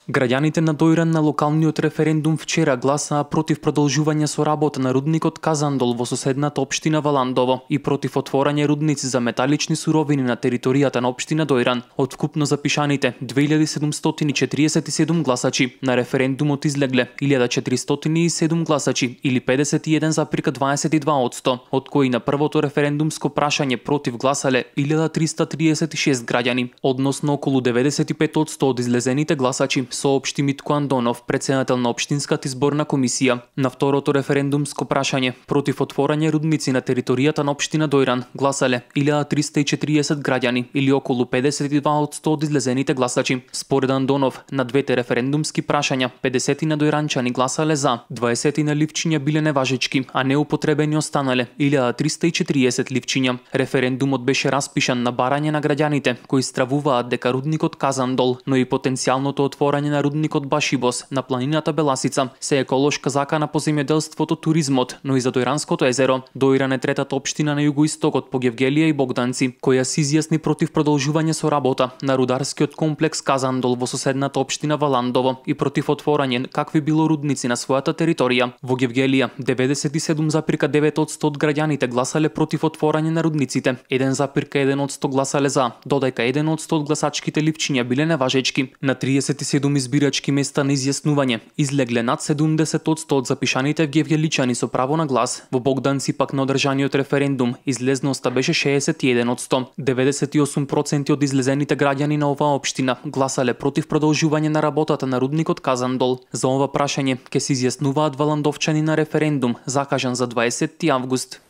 Граѓаните на Дојран на локалниот референдум вчера гласаа против продолжување со работа на рудникот Казандол во соседната општина Валандово и против отворање рудници за металични суровини на територијата на општина Дојран. Од вкупно запишаните 2747 гласачи на референдумот излегле 1407 гласачи или 51,22%, од кои на првото референдумско прашање против гласале 1336 граѓани, односно околу 95% од излезените гласачи, соопшти Митко Андонов, председател на Општинската изборна комисија. На второто референдумско прашање против отворање рудници на територијата на општина Дојран гласале 1340 граѓани или околу 52% од излезените гласачи. Според Андонов, на двете референдумски прашања 50 на дојранчани гласале за, 20 на ливчиња биле неважечки, а неупотребени останале 1340 ливчиња. Референдумот беше распишан на барање на граѓаните кои стравуваат дека рудникот Казандол, но и потенцијалното отворање на рудникот Башибос на планината Беласица се еколошка закана по земјоделството, туризмот, но и за Дојранското езеро. Дојран е третата општина на југоистокот по Гевгелија и Богданци, која се изјасни против продолжување со работа на рударскиот комплекс Казандол во соседната општина Валандово и против отворање какви било рудници на својата територија. Во Гевгелија 97,9% од граѓаните гласале против отворање на рудниците, 1,1% гласале за, додека 1% од гласачките ливчиња биле неважечки. На 37 избирачки места на изјаснување излегле над 70% од запишаните гевгеличани со право на глас. Во Богданци пак на одржаниот референдум излезноста беше 61%. 98% од излезените граѓани на оваа општина гласале против продолжување на работата на рудникот Казандол. За ова прашање ќе се изјаснуваат валандовчани на референдум закажан за 20 август.